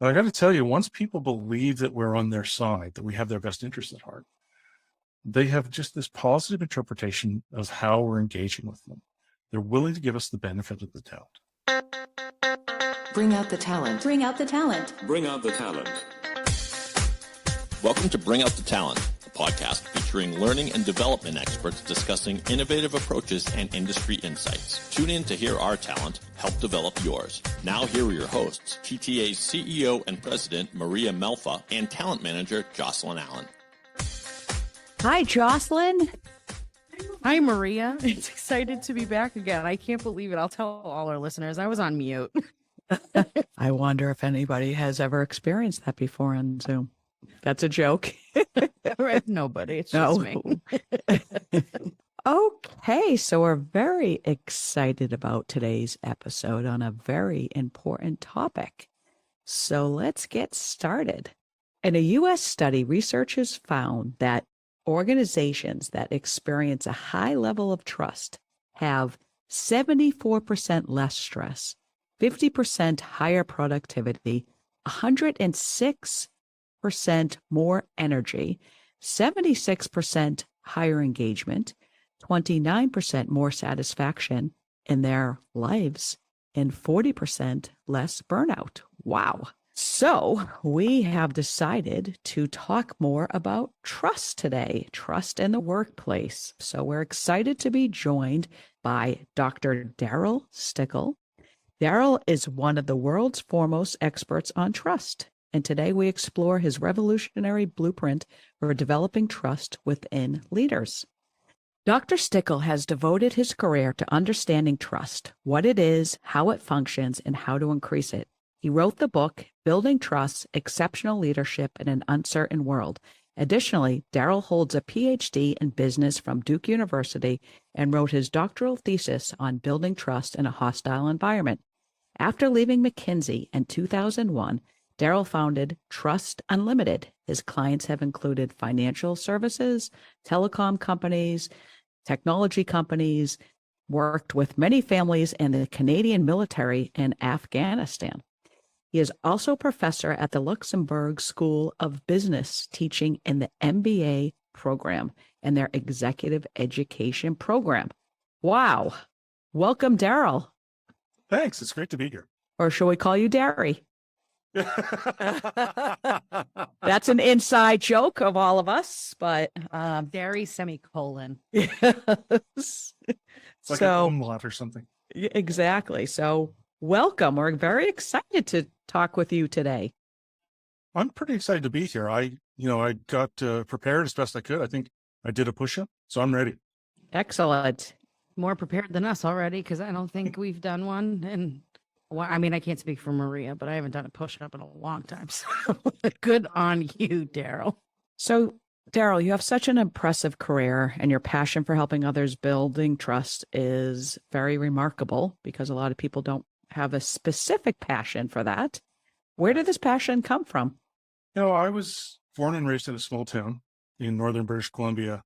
But I got to tell you, once people believe that we're on their side, that we have their best interest at heart, they have just this positive interpretation of how we're engaging with them. They're willing to give us the benefit of the doubt. Bring out the talent. Bring out the talent. Bring out the talent. Welcome to Bring Out the Talent, a podcast featuring learning and development experts discussing innovative approaches and industry insights. Tune in to hear our talent help develop yours. Now here are your hosts, TTA's CEO and President Maria Melfa and Talent Manager Jocelyn Allen. Hi, Jocelyn. Hi, Maria. It's excited to be back again. I can't believe it. I'll tell all our listeners I was on mute. I wonder if anybody has ever experienced that before on Zoom. That's a joke. Nobody. It's just me. Okay, so we're very excited about today's episode on a very important topic. So let's get started. In a U.S. study, researchers found that organizations that experience a high level of trust have 74% less stress, 50% higher productivity, 106% more energy, 76% higher engagement, 29% more satisfaction in their lives, and 40% less burnout. Wow. So we have decided to talk more about trust today, trust in the workplace. So we're excited to be joined by Dr. Darryl Stickel. Darryl is one of the world's foremost experts on trust. And today we explore his revolutionary blueprint for developing trust within leaders. Dr. Stickel has devoted his career to understanding trust, what it is, how it functions, and how to increase it. He wrote the book, Building Trust, Exceptional Leadership in an Uncertain World. Additionally, Darryl holds a PhD in business from Duke University and wrote his doctoral thesis on building trust in a hostile environment. After leaving McKinsey in 2001, Darryl founded Trust Unlimited. His clients have included financial services, telecom companies, technology companies, worked with many families in the Canadian military and Afghanistan. He is also a professor at the Luxembourg School of Business, teaching in the MBA program and their executive education program. Wow. Welcome, Darryl. Thanks. It's great to be here. Or shall we call you Darry? That's an inside joke of all of us, but Dairy semicolon. Yes. It's like an umlaut or something. Exactly. So welcome. We're very excited to talk with you today. I'm pretty excited to be here. I got prepared as best I could. I think I did a push-up, so I'm ready. Excellent. More prepared than us already, because I don't think we've done one. And well, I mean, I can't speak for Maria, but I haven't done a push-up in a long time. So good on you, Darryl. So, Darryl, you have such an impressive career, and your passion for helping others building trust is very remarkable because a lot of people don't have a specific passion for that. Where did this passion come from? I was born and raised in a small town in northern British Columbia,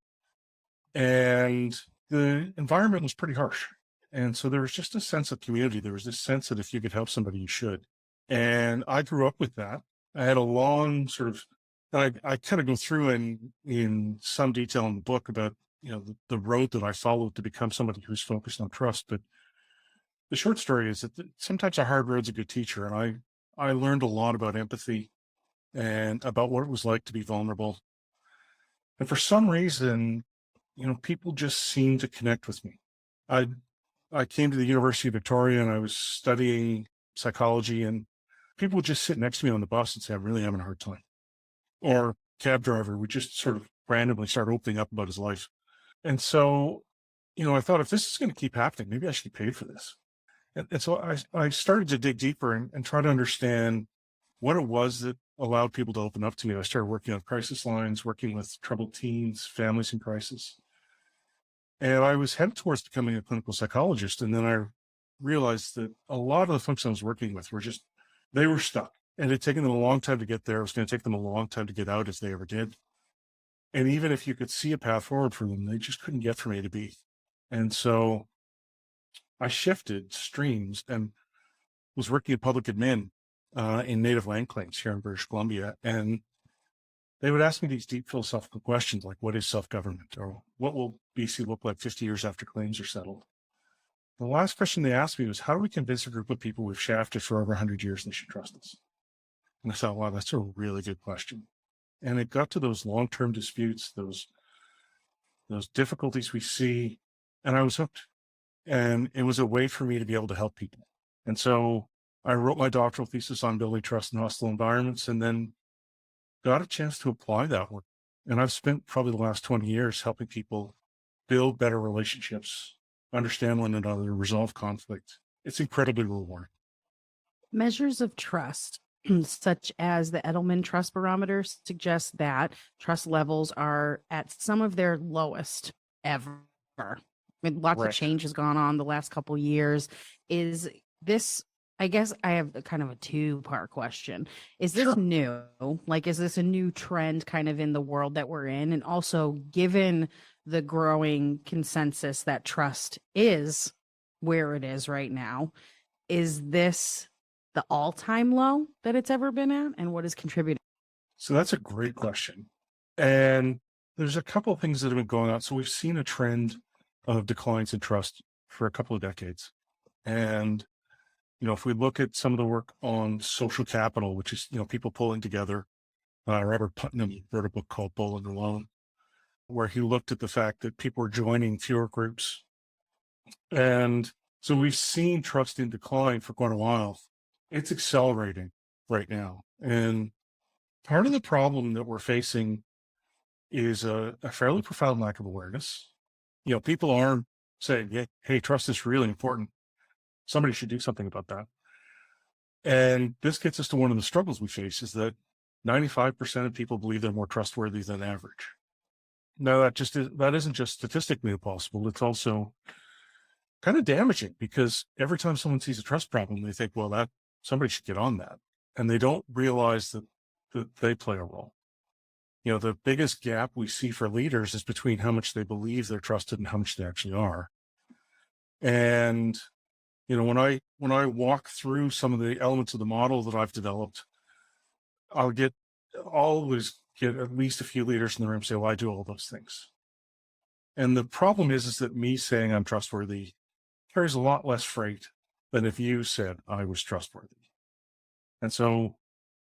and the environment was pretty harsh. And so there was just a sense of community. There was this sense that if you could help somebody, you should. And I grew up with that. I had a long sort of, I kind of go through in some detail in the book about, the road that I followed to become somebody who's focused on trust. But the short story is that sometimes a hard road's a good teacher. And I learned a lot about empathy and about what it was like to be vulnerable. And for some reason, people just seemed to connect with me. I came to the University of Victoria and I was studying psychology, and people would just sit next to me on the bus and say, I'm really having a hard time. Or cab driver would just sort of randomly start opening up about his life. And so, I thought, if this is going to keep happening, maybe I should get paid for this. And so I started to dig deeper and try to understand what it was that allowed people to open up to me. I started working on crisis lines, working with troubled teens, families in crisis. And I was headed towards becoming a clinical psychologist. And then I realized that a lot of the folks I was working with they were stuck. And it had taken them a long time to get there. It was going to take them a long time to get out, if they ever did. And even if you could see a path forward for them, they just couldn't get from A to B. And so I shifted streams and was working in public admin in native land claims here in British Columbia. And they would ask me these deep philosophical questions like, what is self-government? Or what will BC look like 50 years after claims are settled? The last question they asked me was, how do we convince a group of people we've shafted for over 100 years they should trust us? And I thought, wow, that's a really good question. And it got to those long-term disputes, those difficulties we see, and I was hooked. And it was a way for me to be able to help people. And so I wrote my doctoral thesis on building trust in hostile environments, and then got a chance to apply that work. And I've spent probably the last 20 years helping people build better relationships, understand one another, resolve conflict. It's incredibly rewarding. Measures of trust, such as the Edelman Trust Barometer, suggest that trust levels are at some of their lowest ever. I mean, lots of change has gone on the last couple of years. Is this, I guess I have kind of a two-part question. Is this new? Like, is this a new trend kind of in the world that we're in? And also, given the growing consensus that trust is where it is right now, is this the all-time low that it's ever been at? And what is contributing? So that's a great question. And there's a couple of things that have been going on. So we've seen a trend of declines in trust for a couple of decades. And, if we look at some of the work on social capital, which is, people pulling together, Robert Putnam wrote a book called Bowling Alone, where he looked at the fact that people were joining fewer groups. And so we've seen trust in decline for quite a while. It's accelerating right now. And part of the problem that we're facing is a fairly profound lack of awareness. People aren't saying, hey, trust is really important. Somebody should do something about that. And this gets us to one of the struggles we face, is that 95% of people believe they're more trustworthy than average. Now, that isn't just statistically impossible. It's also kind of damaging, because every time someone sees a trust problem, they think, well, that somebody should get on that. And they don't realize that they play a role. The biggest gap we see for leaders is between how much they believe they're trusted and how much they actually are. And, when I walk through some of the elements of the model that I've developed, I'll always get at least a few leaders in the room say, well, I do all those things. And the problem is that me saying I'm trustworthy carries a lot less freight than if you said I was trustworthy. And so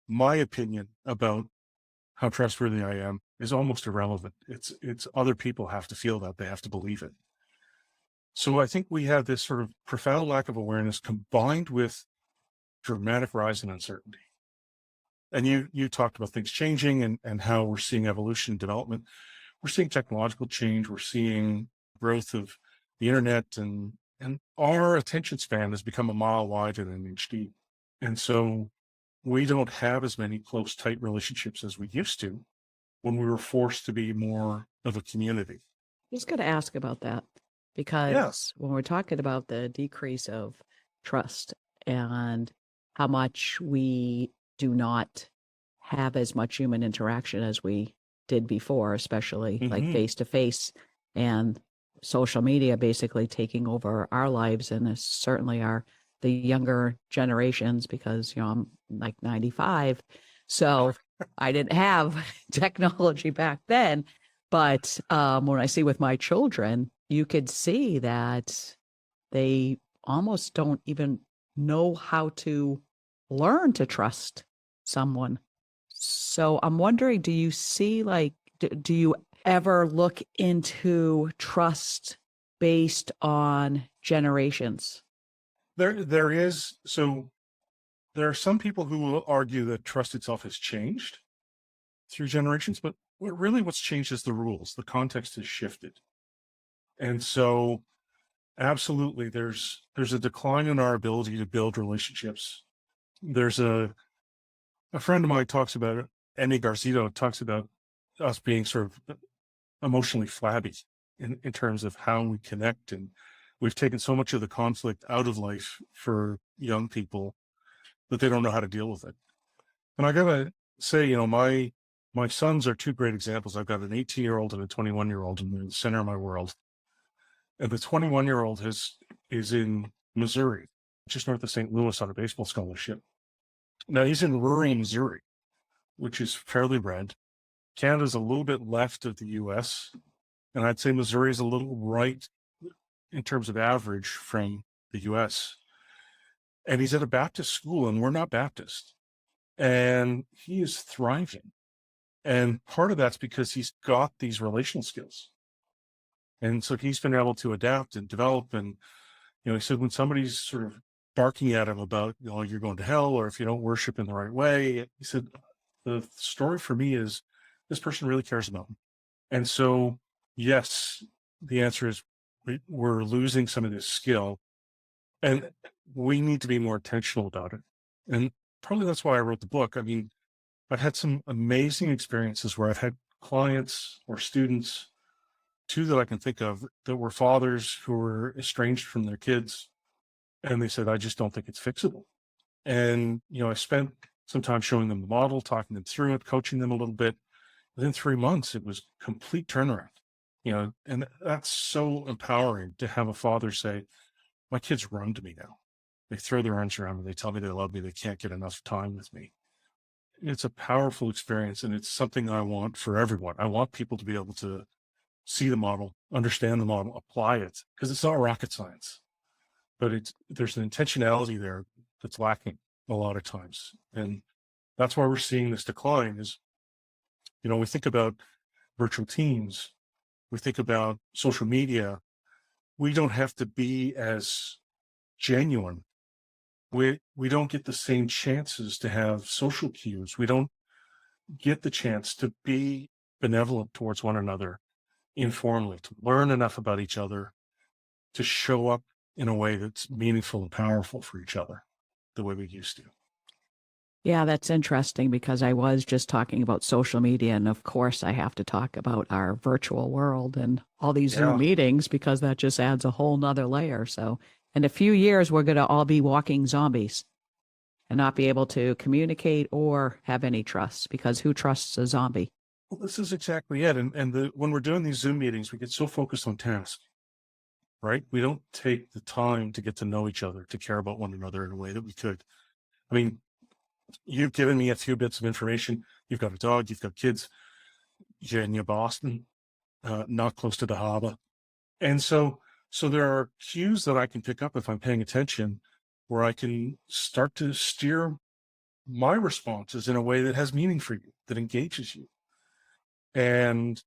my opinion about how trustworthy I am is almost irrelevant. It's other people have to feel that, they have to believe it. So I think we have this sort of profound lack of awareness combined with dramatic rise in uncertainty. And you talked about things changing and how we're seeing evolution and development. We're seeing technological change. We're seeing growth of the internet, and our attention span has become a mile wide and an inch deep. And so we don't have as many close, tight relationships as we used to when we were forced to be more of a community. Just going to ask about that, because when we're talking about the decrease of trust and how much we do not have as much human interaction as we did before, especially like face-to-face, and social media basically taking over our lives, and certainly the younger generations, because I'm like 95, so I didn't have technology back then. But when I see with my children, you could see that they almost don't even know how to learn to trust someone. So I'm wondering, do you see, do you ever look into trust based on generations? There is. So there are some people who will argue that trust itself has changed through generations, but really what's changed is the rules. The context has shifted. And so absolutely, there's a decline in our ability to build relationships. There's a friend of mine talks about it, Andy Garcido talks about us being sort of emotionally flabby in terms of how we connect. And we've taken so much of the conflict out of life for young people that they don't know how to deal with it. And I gotta say, my sons are two great examples. I've got an 18-year-old and a 21-year-old, and they're in the center of my world. And the 21-year-old is in Missouri, just north of St. Louis, on a baseball scholarship. Now he's in rural Missouri, which is fairly red. Canada's a little bit left of the US, and I'd say Missouri is a little right in terms of average from the US. And he's at a Baptist school, and we're not Baptist. And he is thriving. And part of that's because he's got these relational skills. And so he's been able to adapt and develop. And, he said when somebody's sort of barking at him about, you're going to hell, or if you don't worship in the right way, he said, the story for me is this person really cares about him. And so, yes, the answer is we're losing some of this skill, and we need to be more intentional about it. And probably that's why I wrote the book. I mean, I've had some amazing experiences where I've had clients or students, two that I can think of, that were fathers who were estranged from their kids. And they said, I just don't think it's fixable. And, I spent some time showing them the model, talking them through it, coaching them a little bit. Within 3 months, it was complete turnaround, and that's so empowering to have a father say, my kids run to me now. They throw their arms around me. They tell me they love me. They can't get enough time with me. It's a powerful experience, and it's something I want for everyone. I want people to be able to see the model, understand the model, apply it, because it's not rocket science, but there's an intentionality there that's lacking a lot of times. And that's why we're seeing this decline is, we think about virtual teams, we think about social media. We don't have to be as genuine. We don't get the same chances to have social cues. We don't get the chance to be benevolent towards one another informally, to learn enough about each other, to show up in a way that's meaningful and powerful for each other the way we used to. Yeah, that's interesting because I was just talking about social media. And of course, I have to talk about our virtual world and all these Zoom meetings because that just adds a whole nother layer. So in a few years, we're going to all be walking zombies and not be able to communicate or have any trust, because who trusts a zombie? Well, this is exactly it. And when we're doing these Zoom meetings, we get so focused on tasks, right? We don't take the time to get to know each other, to care about one another in a way that we could. I mean, you've given me a few bits of information. You've got a dog, you've got kids, you're in Boston, not close to the harbor. And so there are cues that I can pick up if I'm paying attention, where I can start to steer my responses in a way that has meaning for you, that engages you. And,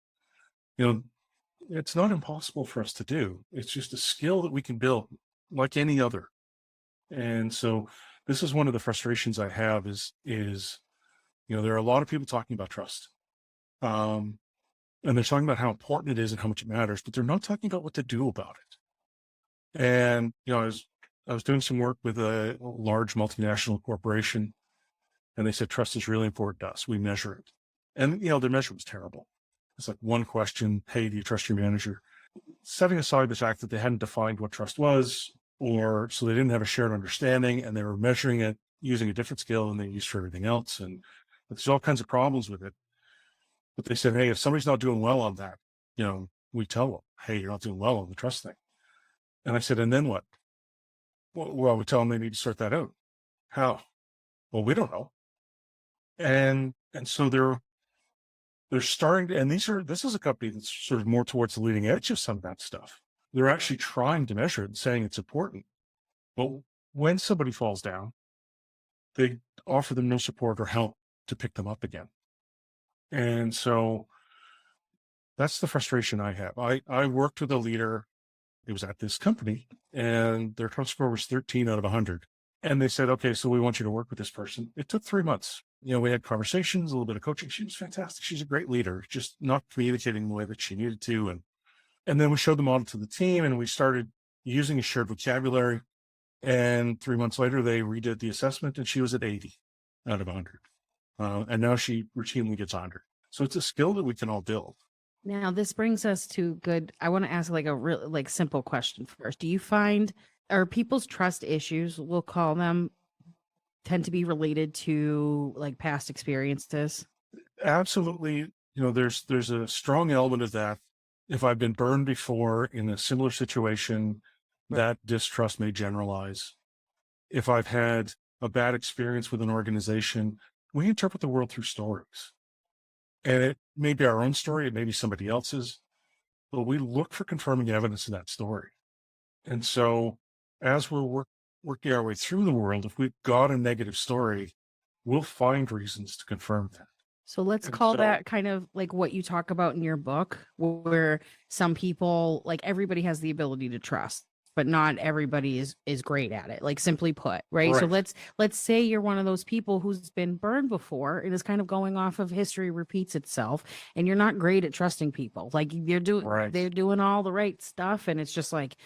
it's not impossible for us to do. It's just a skill that we can build like any other. And so this is one of the frustrations I have is, there are a lot of people talking about trust. And they're talking about how important it is and how much it matters, but they're not talking about what to do about it. And, I was doing some work with a large multinational corporation, and they said, trust is really important to us. We measure it. And, their measure was terrible. It's like one question, hey, do you trust your manager? Setting aside the fact that they hadn't defined what trust was, or so they didn't have a shared understanding, and they were measuring it using a different scale than they used for everything else. And there's all kinds of problems with it. But they said, hey, if somebody's not doing well on that, we tell them, hey, you're not doing well on the trust thing. And I said, and then what? Well, we tell them they need to sort that out. How? Well, we don't know. And so they're starting to, and this is a company that's sort of more towards the leading edge of some of that stuff. They're actually trying to measure it and saying it's important. But when somebody falls down, they offer them no support or help to pick them up again. And so that's the frustration I have. I worked with a leader. It was at this company, and their trust score was 13 out of 100. And they said, okay, so we want you to work with this person. It took 3 months. We had conversations, a little bit of coaching. She was fantastic. She's a great leader, just not communicating the way that she needed to. And then we showed the model to the team, and we started using a shared vocabulary. And 3 months later, they redid the assessment, and she was at 80 out of 100. And now she routinely gets 100. So it's a skill that we can all build. Now, this brings us to I want to ask like a real simple question first. Do you find, are people's trust issues, we'll call them, tend to be related to like past experiences? Absolutely. There's a strong element of that. If I've been burned before in a similar situation, that distrust may generalize. If I've had a bad experience with an organization, we interpret the world through stories. And it may be our own story, it may be somebody else's, but we look for confirming evidence in that story. And so as we're working our way through the world, if we've got a negative story, we'll find reasons to confirm that. So let's And call so- that kind of like what you talk about in your book, where some people, like everybody has the ability to trust, but not everybody is great at it. Like simply put, right? So Right. let's say you're one of those people who's been burned before and is kind of going off of history repeats itself, and you're not great at trusting people. Like Right. they're doing all the right stuff, and it's just like,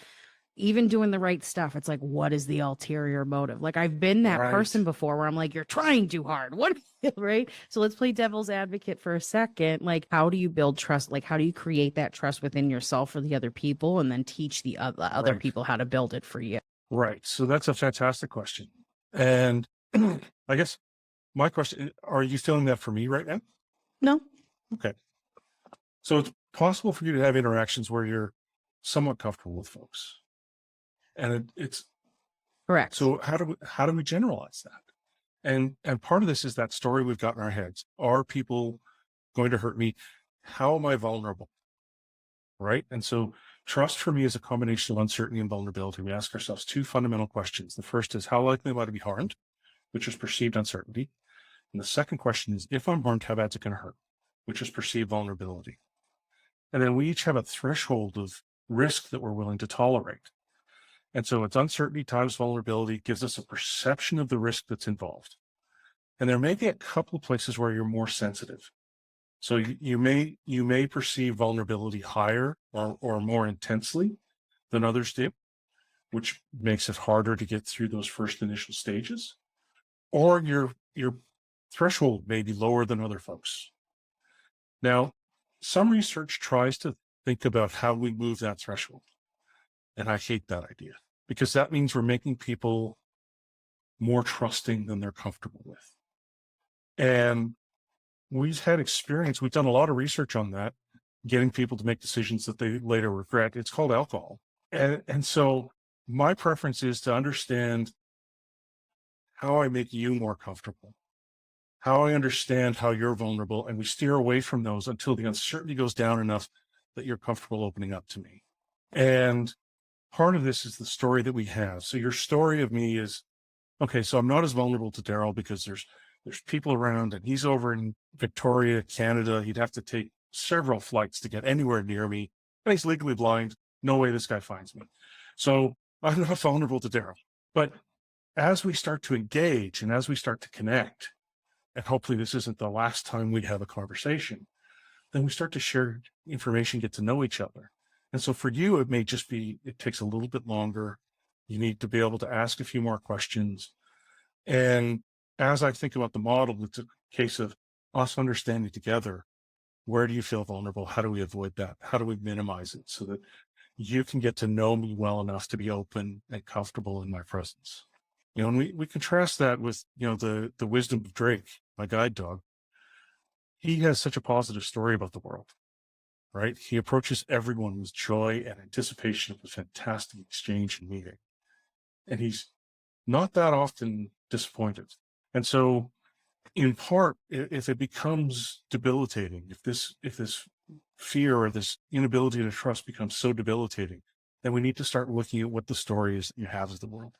even doing the right stuff, it's like, what is the ulterior motive? Like I've been that Right. person before where I'm like, you're trying too hard. What, right? So let's play devil's advocate for a second. Like, how do you build trust? Like, how do you create that trust within yourself for the other people, and then teach the other Right. people how to build it for you? Right. So that's a fantastic question. And I guess my question, are you feeling that for me right now? No. Okay. So it's possible for you to have interactions where you're somewhat comfortable with folks. And it's Correct. so how do we generalize that? And part of this is that story we've got in our heads. Are people going to hurt me? How am I vulnerable? Right. And so trust for me is a combination of uncertainty and vulnerability. We ask ourselves two fundamental questions. The first is, how likely am I to be harmed, which is perceived uncertainty. And the second question is, if I'm harmed, how bad's it going to hurt, which is perceived vulnerability. And then we each have a threshold of risk that we're willing to tolerate. And so it's uncertainty times vulnerability gives us a perception of the risk that's involved. And there may be a couple of places where you're more sensitive. So you may perceive vulnerability higher or more intensely than others do, which makes it harder to get through those first initial stages. Or your threshold may be lower than other folks. Now, some research tries to think about how we move that threshold. And I hate that idea, because that means we're making people more trusting than they're comfortable with. And we've had experience, we've done a lot of research on that, getting people to make decisions that they later regret. It's called alcohol. And so my preference is to understand how I make you more comfortable, how I understand how you're vulnerable, and we steer away from those until the uncertainty goes down enough that you're comfortable opening up to me. And part of this is the story that we have. So your story of me is, okay, so I'm not as vulnerable to Darryl because there's people around and he's over in Victoria, Canada. He'd have to take several flights to get anywhere near me. And he's legally blind. No way this guy finds me. So I'm not vulnerable to Darryl. But as we start to engage and as we start to connect, and hopefully this isn't the last time we have a conversation, then we start to share information, get to know each other. And so for you, it may just be, it takes a little bit longer. You need to be able to ask a few more questions. And as I think about the model, it's a case of us understanding together, where do you feel vulnerable? How do we avoid that? How do we minimize it so that you can get to know me well enough to be open and comfortable in my presence? You know, and we contrast that with, you know, the wisdom of Drake, my guide dog. He has such a positive story about the world, right? He approaches everyone with joy and anticipation of a fantastic exchange and meeting. And he's not that often disappointed. And so in part, if it becomes debilitating, if this fear or this inability to trust becomes so debilitating, then we need to start looking at what the story is that you have of the world.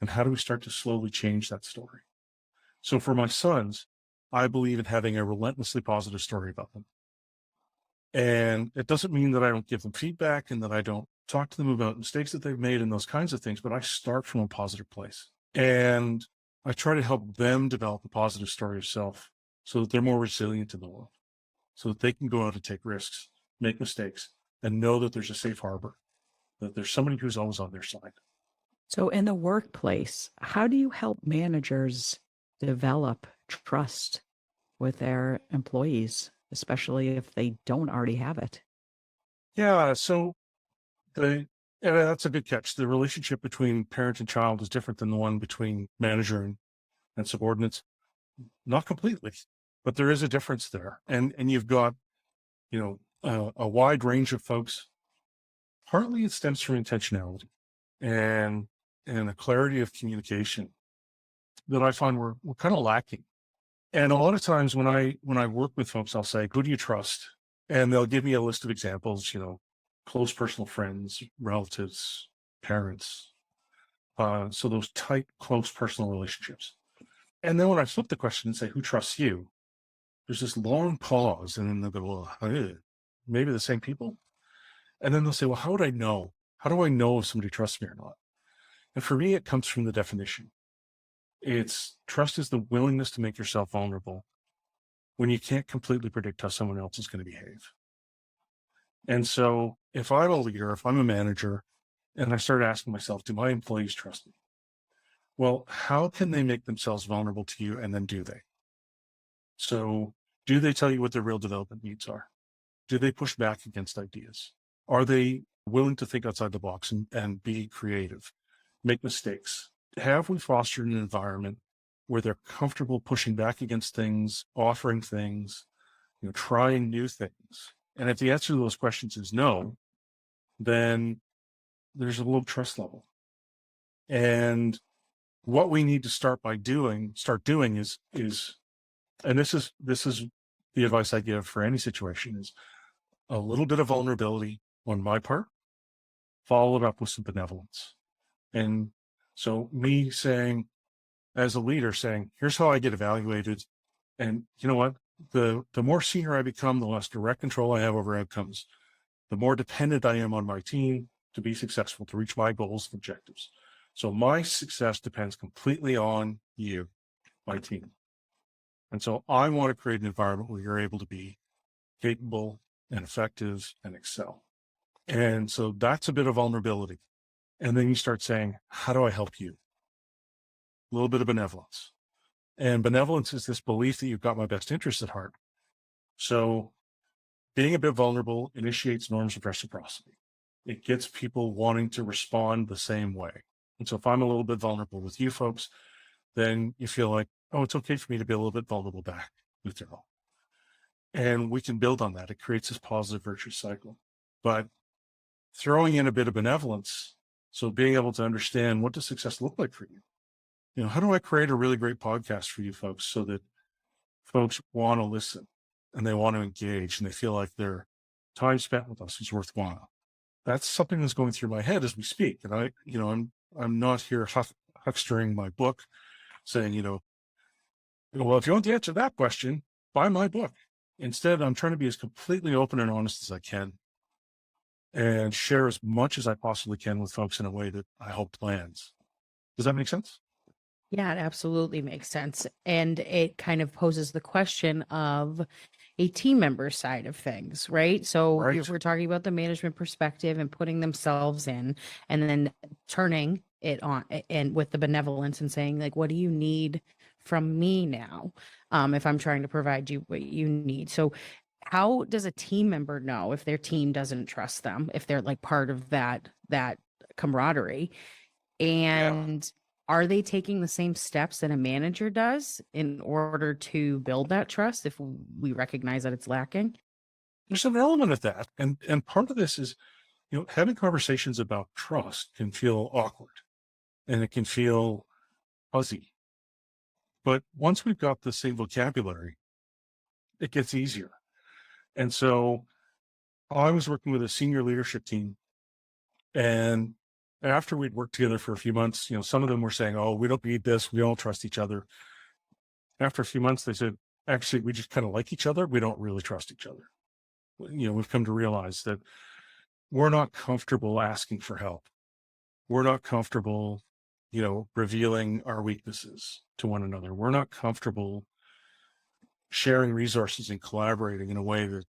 And how do we start to slowly change that story? So for my sons, I believe in having a relentlessly positive story about them. And it doesn't mean that I don't give them feedback and that I don't talk to them about mistakes that they've made and those kinds of things, but I start from a positive place. And I try to help them develop a positive story of self so that they're more resilient in the world, so that they can go out and take risks, make mistakes, and know that there's a safe harbor, that there's somebody who's always on their side. So in the workplace, how do you help managers develop trust with their employees, especially if they don't already have it? Yeah, so that's a good catch. The relationship between parent and child is different than the one between manager and subordinates. Not completely, but there is a difference there. And you've got, you know, a wide range of folks. Partly it stems from intentionality and a clarity of communication. that I find we're kind of lacking. And a lot of times when I work with folks, I'll say, who do you trust? And they'll give me a list of examples, close personal friends, relatives, parents. So those tight, close personal relationships. And then when I flip the question and say, who trusts you? There's this long pause. And then they'll go, well, maybe the same people. And then they'll say, well, how would I know? How do I know if somebody trusts me or not? And for me, it comes from the definition. Trust is the willingness to make yourself vulnerable when you can't completely predict how someone else is going to behave. And so if I'm a leader, if I'm a manager, and I start asking myself, do my employees trust me? Well, how can they make themselves vulnerable to you? And then do they? So do they tell you what their real development needs are? Do they push back against ideas? Are they willing to think outside the box and be creative, make mistakes? Have we fostered an environment where they're comfortable pushing back against things, offering things, trying new things? And if the answer to those questions is no, then there's a low trust level. And what we need to start doing is, and this is the advice I give for any situation, is a little bit of vulnerability on my part, followed up with some benevolence. And so me saying, as a leader, saying, here's how I get evaluated. And you know what? The more senior I become, the less direct control I have over outcomes, the more dependent I am on my team to be successful, to reach my goals and objectives. So my success depends completely on you, my team. And so I want to create an environment where you're able to be capable and effective and excel. And so that's a bit of vulnerability. And then you start saying, how do I help you? A little bit of benevolence. And benevolence is this belief that you've got my best interests at heart. So being a bit vulnerable initiates norms of reciprocity. It gets people wanting to respond the same way. And so if I'm a little bit vulnerable with you folks, then you feel like, oh, it's okay for me to be a little bit vulnerable back with Darryl. And we can build on that. It creates this positive virtuous cycle. But throwing in a bit of benevolence, so being able to understand, what does success look like for you? How do I create a really great podcast for you folks so that folks want to listen and they want to engage and they feel like their time spent with us is worthwhile? That's something that's going through my head as we speak. And I'm not here huckstering my book saying, well, if you want to answer that question, buy my book. Instead, I'm trying to be as completely open and honest as I can and share as much as I possibly can with folks in a way that I hope lands. Does that make sense? Yeah, it absolutely makes sense. And it kind of poses the question of a team member side of things, right? So Right. if we're talking about the management perspective and putting themselves in and then turning it on and with the benevolence and saying, like, what do you need from me now? If I'm trying to provide you what you need. So how does a team member know if their team doesn't trust them, if they're like part of that camaraderie? And are they taking the same steps that a manager does in order to build that trust if we recognize that it's lacking? There's an element of that. And part of this is, having conversations about trust can feel awkward and it can feel fuzzy. But once we've got the same vocabulary, it gets easier. And so I was working with a senior leadership team, and after we'd worked together for a few months, some of them were saying, oh, we don't need this. We don't trust each other. After a few months, they said, actually, we just kind of like each other. We don't really trust each other. We've come to realize that we're not comfortable asking for help. We're not comfortable, revealing our weaknesses to one another. We're not comfortable sharing resources and collaborating in a way that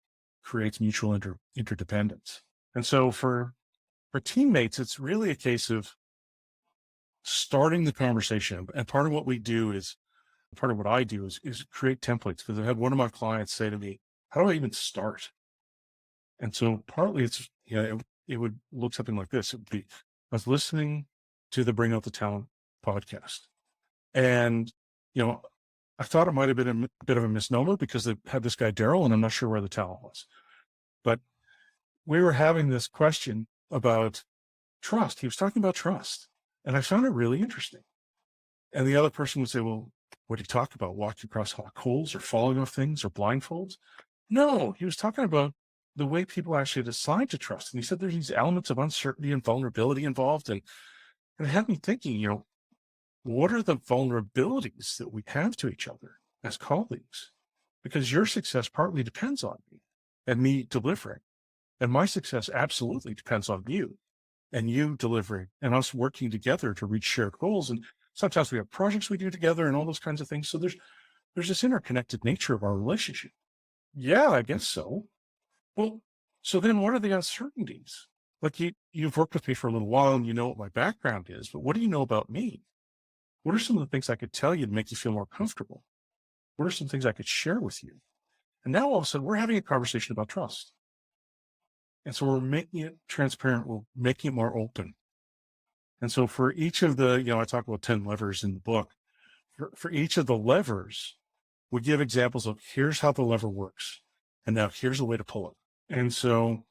creates mutual interdependence. And so for teammates, it's really a case of starting the conversation. And part of what I do is create templates, because I had one of my clients say to me, how do I even start? And so partly it's, it would look something like this. It would be, I was listening to the Bring Out the Talent podcast. And, I thought it might have been a bit of a misnomer because they had this guy, Darryl, and I'm not sure where the talent was. But we were having this question about trust. He was talking about trust. And I found it really interesting. And the other person would say, well, what did he talk about? Walking across hot coals or falling off things or blindfolds? No, he was talking about the way people actually decide to trust. And he said there's these elements of uncertainty and vulnerability involved. And it had me thinking, what are the vulnerabilities that we have to each other as colleagues? Because your success partly depends on me and me delivering. And my success absolutely depends on you and you delivering and us working together to reach shared goals. And sometimes we have projects we do together and all those kinds of things. So there's this interconnected nature of our relationship. Yeah, I guess so. Well, so then what are the uncertainties? Like you've worked with me for a little while and you know what my background is, but what do you know about me? What are some of the things I could tell you to make you feel more comfortable? What are some things I could share with you? And now all of a sudden we're having a conversation about trust. And so we're making it transparent. We're making it more open. And so for each of the, I talk about 10 levers in the book. For each of the levers, we give examples of here's how the lever works. And now here's a way to pull it. And so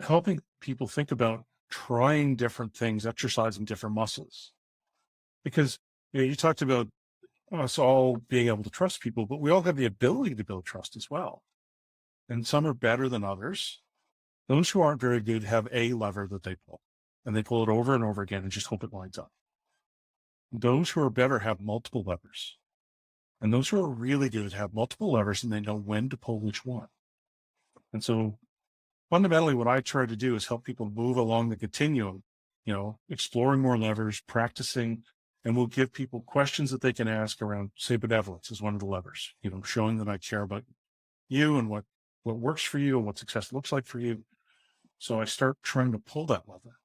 helping people think about trying different things, exercising different muscles. Because you talked about us all being able to trust people, but we all have the ability to build trust as well. And some are better than others. Those who aren't very good have a lever that they pull, and they pull it over and over again and just hope it lines up. Those who are better have multiple levers. And those who are really good have multiple levers and they know when to pull which one. And so fundamentally what I try to do is help people move along the continuum, exploring more levers, practicing, and we'll give people questions that they can ask around, say, benevolence is one of the levers, showing that I care about you and what works for you and what success looks like for you. So I start trying to pull that lever.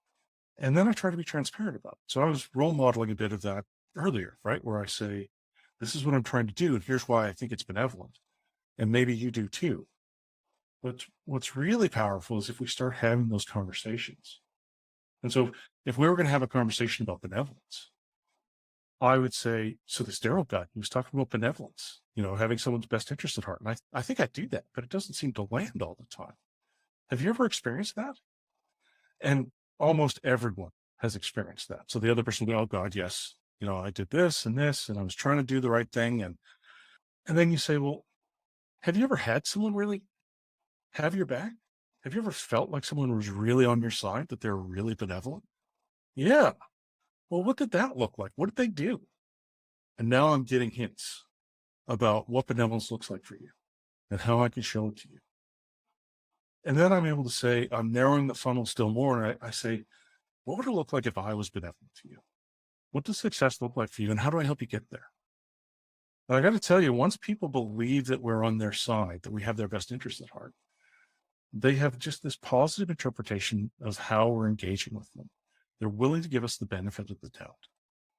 And then I try to be transparent about it. So I was role modeling a bit of that earlier, right? Where I say, this is what I'm trying to do. And here's why I think it's benevolent. And maybe you do too. But what's really powerful is if we start having those conversations. And so if we were going to have a conversation about benevolence, I would say, so this Darryl guy, he was talking about benevolence, having someone's best interest at heart. And I think I do that, but it doesn't seem to land all the time. Have you ever experienced that? And almost everyone has experienced that. So the other person will go, oh God, yes, I did this, and I was trying to do the right thing. And then you say, well, have you ever had someone really have your back? Have you ever felt like someone was really on your side, that they're really benevolent? Yeah. Well, what did that look like? What did they do? And now I'm getting hints about what benevolence looks like for you and how I can show it to you. And then I'm able to say, I'm narrowing the funnel still more. And I say, what would it look like if I was benevolent to you? What does success look like for you? And how do I help you get there? And I got to tell you, once people believe that we're on their side, that we have their best interest at heart, they have just this positive interpretation of how we're engaging with them. They're willing to give us the benefit of the doubt.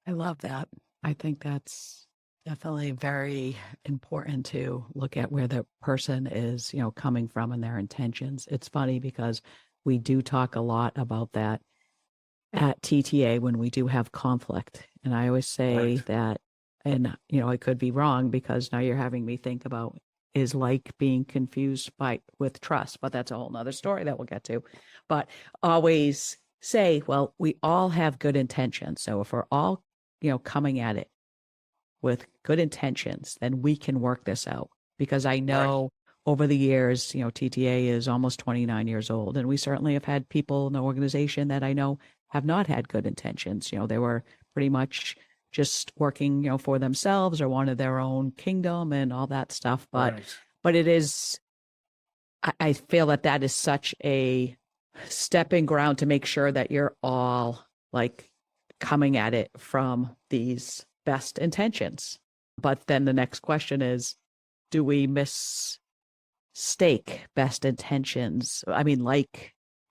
I love that. I think that's definitely very important to look at where the person is, coming from and their intentions. It's funny because we do talk a lot about that at TTA when we do have conflict. And I always say that, and, I could be wrong because now you're having me think about is like being confused with trust, but that's a whole nother story that we'll get to. But always say, well, we all have good intentions. So if we're all, coming at it with good intentions, then we can work this out. Because I know over the years, TTA is almost 29 years old, and we certainly have had people in the organization that I know have not had good intentions. They were pretty much just working, for themselves or wanted their own kingdom and all that stuff. But it is, I feel that is such a stepping ground to make sure that you're all like coming at it from these best intentions. But then the next question is, do we mistake best intentions?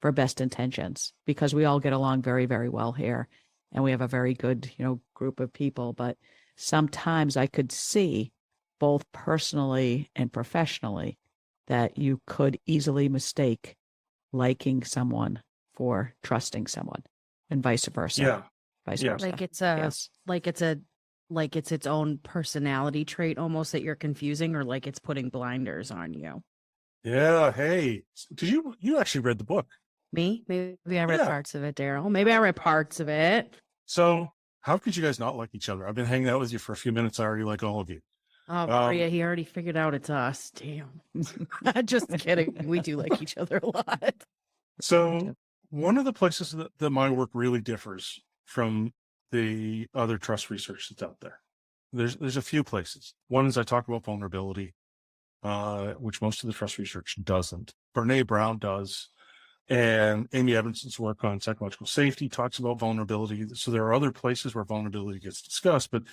For best intentions, because we all get along very, very well here. And we have a very good, group of people. But sometimes I could see both personally and professionally that you could easily mistake liking someone for trusting someone, and vice versa. Yeah. Vice versa. Like it's its own personality trait almost that you're confusing, or like it's putting blinders on you. Yeah. Hey, did you actually read the book? Me? Maybe I read parts of it, Darryl. Maybe I read parts of it. So how could you guys not like each other? I've been hanging out with you for a few minutes. I already like all of you. Oh, Maria, he already figured out it's us. Damn. Just kidding. We do like each other a lot. So one of the places that my work really differs from the other trust research that's out there, there's a few places. One is I talk about vulnerability, which most of the trust research doesn't. Brene Brown does. And Amy Edmondson's work on psychological safety talks about vulnerability. So there are other places where vulnerability gets discussed, but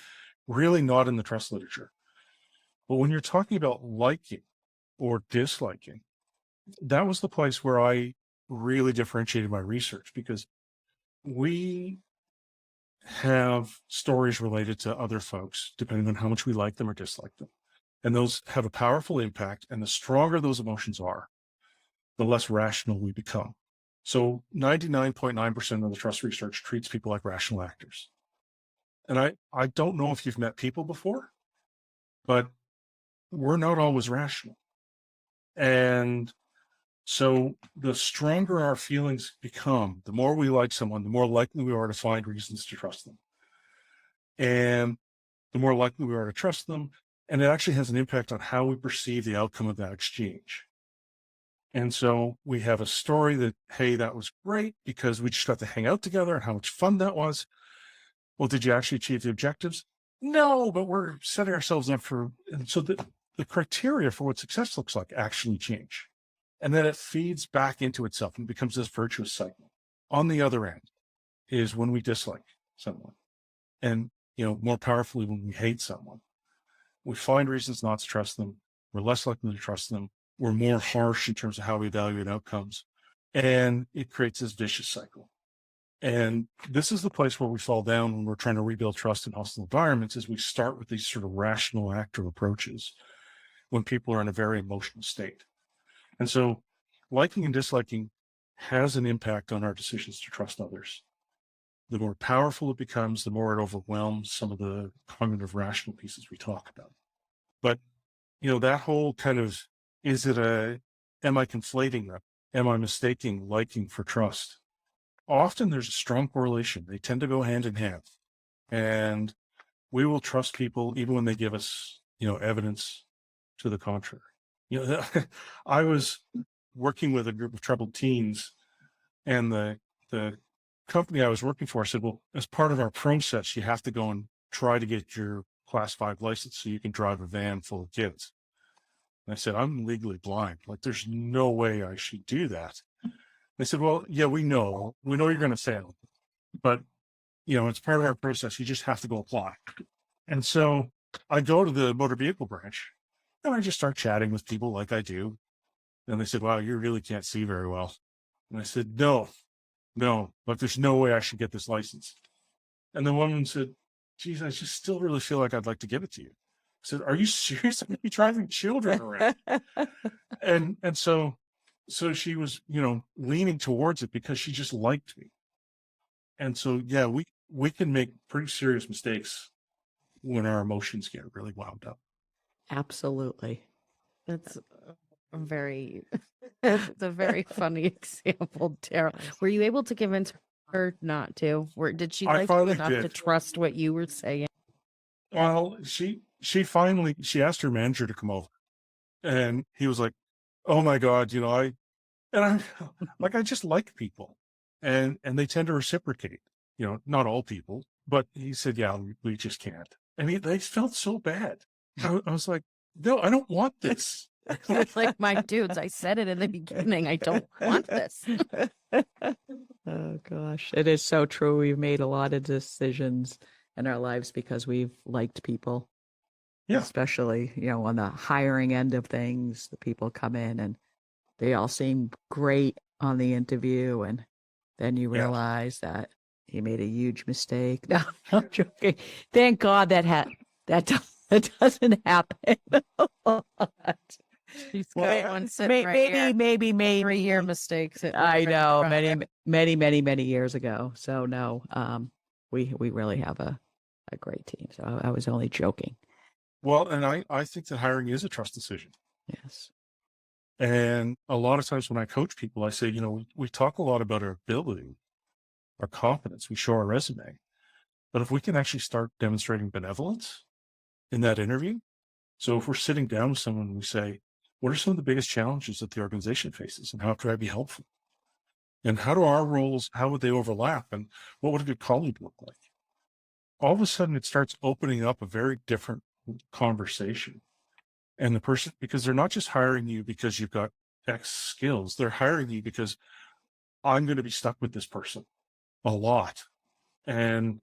really not in the trust literature. But when you're talking about liking or disliking, that was the place where I really differentiated my research, because we have stories related to other folks, depending on how much we like them or dislike them. And those have a powerful impact. And the stronger those emotions are, the less rational we become. So 99.9% of the trust research treats people like rational actors. And I don't know if you've met people before, but we're not always rational. And so the stronger our feelings become, the more we like someone, the more likely we are to find reasons to trust them. And the more likely we are to trust them. And it actually has an impact on how we perceive the outcome of that exchange. And so we have a story that, hey, that was great because we just got to hang out together and how much fun that was. Well, did you actually achieve the objectives? No, but we're setting ourselves up for, and so the criteria for what success looks like actually change. And then it feeds back into itself and becomes this virtuous cycle. On the other end is when we dislike someone, and, more powerfully, when we hate someone, we find reasons not to trust them. We're less likely to trust them. We're more harsh in terms of how we evaluate outcomes, and it creates this vicious cycle. And this is the place where we fall down when we're trying to rebuild trust in hostile environments, is we start with these sort of rational actor approaches when people are in a very emotional state. And so liking and disliking has an impact on our decisions to trust others. The more powerful it becomes, the more it overwhelms some of the cognitive rational pieces we talk about. But, that whole kind of, am I conflating them? Am I mistaking liking for trust? Often there's a strong correlation. They tend to go hand in hand. And we will trust people even when they give us, evidence to the contrary. I was working with a group of troubled teens, and the company I was working for said, well, as part of our process, you have to go and try to get your Class 5 license so you can drive a van full of kids. And I said, I'm legally blind. Like, there's no way I should do that. They said, well, yeah, we know you're going to fail, but, it's part of our process. You just have to go apply. And so I go to the motor vehicle branch and I just start chatting with people like I do. And they said, wow, you really can't see very well. And I said, no, but there's no way I should get this license. And the woman said, geez, I just still really feel like I'd like to give it to you. I said, are you serious? I'm going to be driving children around. and so she was, leaning towards it because she just liked me. And so, yeah, we can make pretty serious mistakes when our emotions get really wound up. Absolutely. That's it's a very funny example, Darryl. Were you able to convince her not to? Did she like you enough to trust what you were saying? Well, she asked her manager to come over, and he was like, oh my God, I just like people, and they tend to reciprocate, not all people, but he said, yeah, we just can't. And they felt so bad. I was like, no, I don't want this. It's like, my dudes, I said it in the beginning. I don't want this. Oh gosh, it is so true. We've made a lot of decisions in our lives because we've liked people. Yeah. Especially, on the hiring end of things, the people come in and they all seem great on the interview, and then you realize that you made a huge mistake. No, I'm joking. Thank God that doesn't happen a lot. She's got one sitting right here. Maybe 3-year mistakes. I know, many years ago. So no, we really have a great team. So I was only joking. Well, and I think that hiring is a trust decision. Yes. And a lot of times when I coach people, I say, we talk a lot about our ability, our competence, we show our resume, But if we can actually start demonstrating benevolence in that interview, so if we're sitting down with someone and we say, what are some of the biggest challenges that the organization faces and how can I be helpful? And how do our roles, how would they overlap? And what would a good colleague look like? All of a sudden, it starts opening up a very different conversation. And the person, because they're not just hiring you because you've got X skills, they're hiring you because I'm going to be stuck with this person a lot. And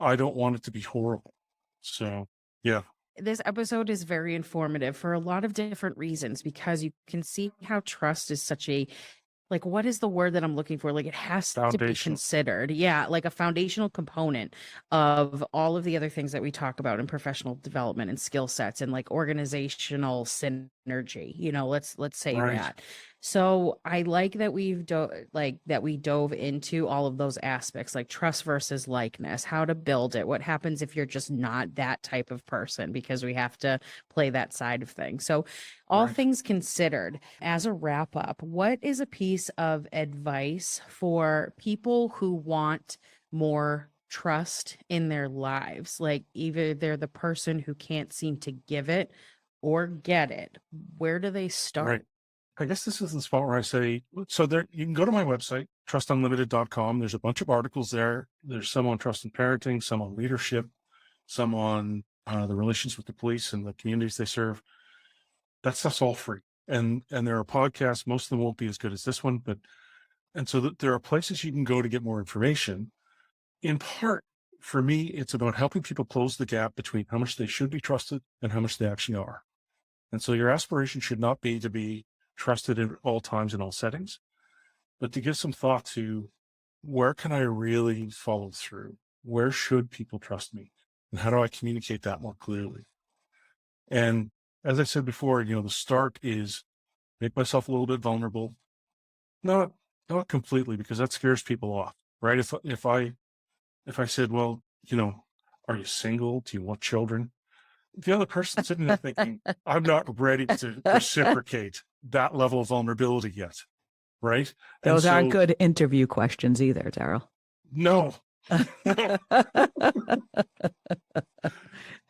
I don't want it to be horrible. So, yeah. This episode is very informative for a lot of different reasons, because you can see how trust is such a, like, what is the word that I'm looking for? Like, it has to be Foundational. considered. Yeah, like a foundational component of all of the other things that we talk about in professional development and skill sets and like organizational synergy. Let's say Right. that. So I like that we dove into all of those aspects, like trust versus likeness, how to build it, what happens if you're just not that type of person, because we have to play that side of things. So all Right. things considered, as a wrap up, what is a piece of advice for people who want more trust in their lives? Like, either they're the person who can't seem to give it or get it. Where do they start? Right. I guess this is the spot where I say, so there, you can go to my website, trustunlimited.com. There's a bunch of articles there. There's some on trust and parenting, some on leadership, some on the relations with the police and the communities they serve. That stuff's all free. And there are podcasts. Most of them won't be as good as this one, and so there are places you can go to get more information. In part, for me, it's about helping people close the gap between how much they should be trusted and how much they actually are. And so your aspiration should not be to be trusted at all times in all settings, but to give some thought to, where can I really follow through? Where should people trust me? And how do I communicate that more clearly? And as I said before, the start is make myself a little bit vulnerable, not completely, because that scares people off, right? If I said, well, are you single? Do you want children? The other person sitting there thinking, I'm not ready to reciprocate that level of vulnerability yet, right? And Those aren't so- good interview questions either, Darryl. No.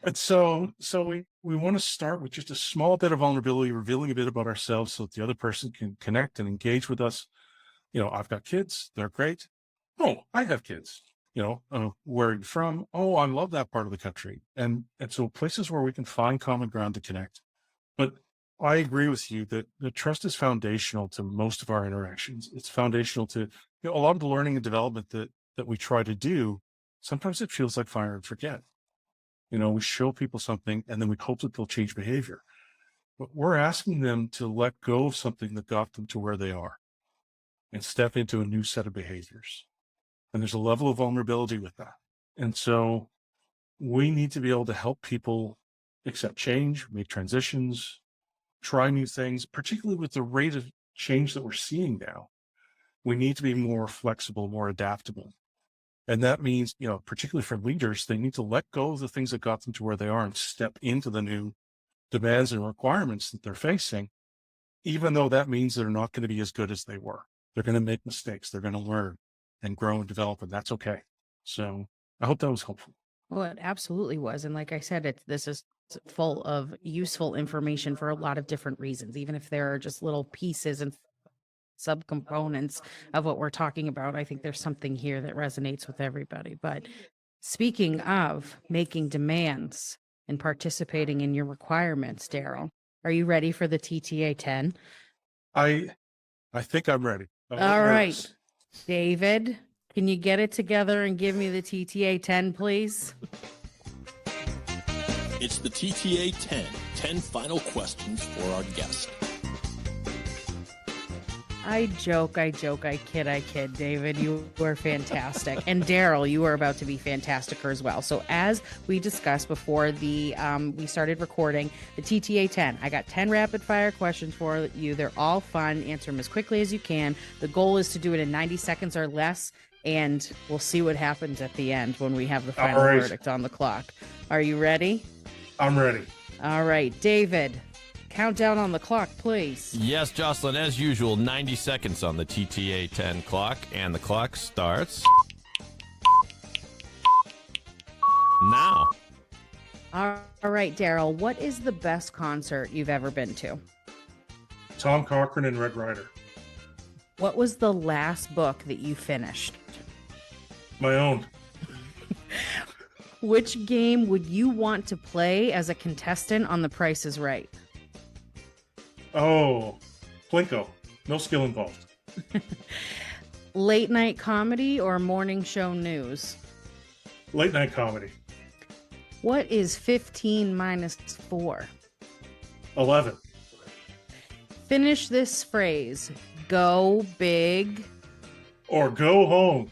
And so we want to start with just a small bit of vulnerability, revealing a bit about ourselves so that the other person can connect and engage with us. I've got kids. They're great. Oh, I have kids. Where are you from? Oh, I love that part of the country. And so places where we can find common ground to connect. But I agree with you that the trust is foundational to most of our interactions. It's foundational to a lot of the learning and development that we try to do. Sometimes it feels like fire and forget. We show people something and then we hope that they'll change behavior. But we're asking them to let go of something that got them to where they are and step into a new set of behaviors. And there's a level of vulnerability with that. And so we need to be able to help people accept change, make transitions, try new things, particularly with the rate of change that we're seeing now. We need to be more flexible, more adaptable. And that means, particularly for leaders, they need to let go of the things that got them to where they are and step into the new demands and requirements that they're facing, even though that means they're not going to be as good as they were. They're going to make mistakes. They're going to learn and grow and develop, and that's okay. So I hope that was helpful. Well, it absolutely was. And like I said, this is full of useful information for a lot of different reasons, even if there are just little pieces and subcomponents of what we're talking about. I think there's something here that resonates with everybody. But speaking of making demands and participating in your requirements, Darryl, are you ready for the TTA 10? I think I'm ready. All right. David, can you get it together and give me the TTA 10, please? It's the TTA 10 final questions for our guest. I joke, I kid, David. You were fantastic. And Darryl, you are about to be fantastic as well. So as we discussed before we started recording, the TTA 10, I got 10 rapid fire questions for you. They're all fun. Answer them as quickly as you can. The goal is to do it in 90 seconds or less, and we'll see what happens at the end when we have the final verdict on the clock. Are you ready? I'm ready. All right, David. Countdown on the clock, please. Yes, Jocelyn, as usual, 90 seconds on the TTA 10 clock, and the clock starts now. All right, Darryl, what is the best concert you've ever been to? Tom Cochrane and Red Rider. What was the last book that you finished? My own. Which game would you want to play as a contestant on The Price is Right? Oh, Plinko. No skill involved. Late night comedy or morning show news? Late night comedy. What is 15 minus 4? 11. Finish this phrase. Go big. Or go home.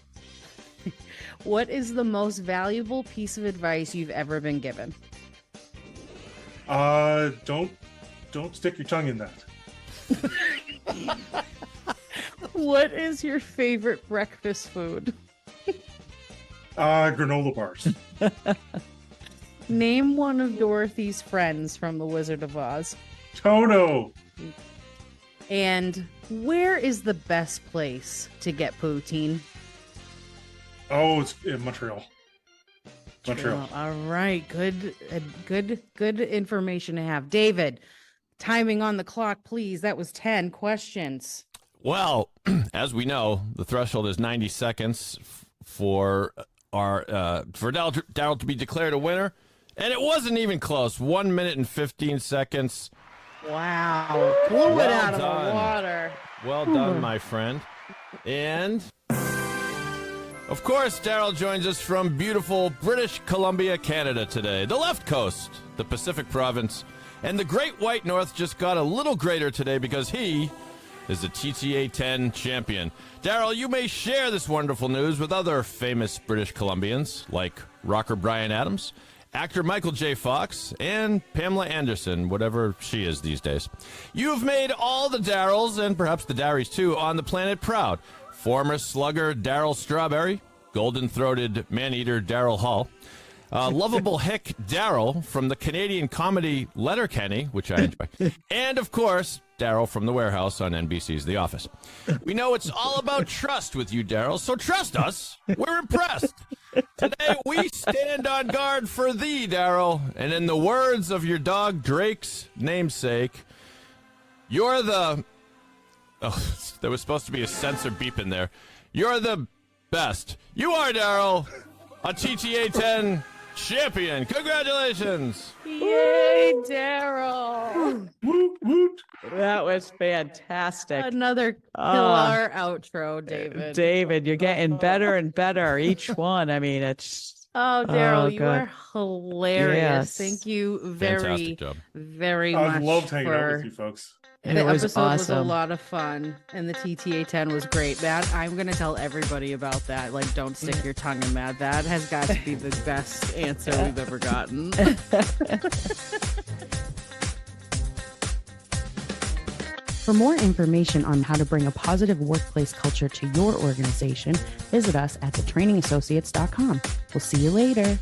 What is the most valuable piece of advice you've ever been given? Don't stick your tongue in that. What is your favorite breakfast food? Granola bars. Name one of Dorothy's friends from The Wizard of Oz. Toto. And where is the best place to get poutine? Oh, it's in Montreal. Montreal. All right, good information to have. David, timing on the clock, please. That was 10 questions. Well, as we know, the threshold is 90 seconds for Darryl to be declared a winner, and it wasn't even close. 1 minute and 15 seconds. Wow, blew it out of the water. Well done, my friend. And of course, Darryl joins us from beautiful British Columbia, Canada today. The left coast, the Pacific province, and the Great White North just got a little greater today because he is the TTA 10 champion. Darryl, you may share this wonderful news with other famous British Columbians like rocker Bryan Adams, actor Michael J. Fox, and Pamela Anderson, whatever she is these days. You've made all the Darryls, and perhaps the Darrys too, on the planet proud. Former slugger Darryl Strawberry, golden-throated man-eater Darryl Hall, lovable hick Darryl from the Canadian comedy Letterkenny, which I enjoy, and, of course, Darryl from The Warehouse on NBC's The Office. We know it's all about trust with you, Darryl, so trust us. We're impressed. Today, we stand on guard for thee, Darryl, and in the words of your dog Drake's namesake, you're the... Oh, there was supposed to be a censor beep in there. You're the best. You are, Darryl, a TTA 10 champion. Congratulations. Yay, Darryl. Woot, woot. That was fantastic. Another killer outro, David. David, you're getting better and better each one. I mean, it's... Oh, Darryl, Oh, you good. are hilarious. Yes. Thank you Fantastic job. very much. I loved hanging out for- with you folks. It The was episode was a awesome. lot of fun, and the TTA 10 was great. That I'm going to tell everybody about that. Like, don't stick your tongue in that. That has got to be the best answer we've ever gotten. For more information on how to bring a positive workplace culture to your organization, visit us at thetrainingassociates.com. We'll see you later.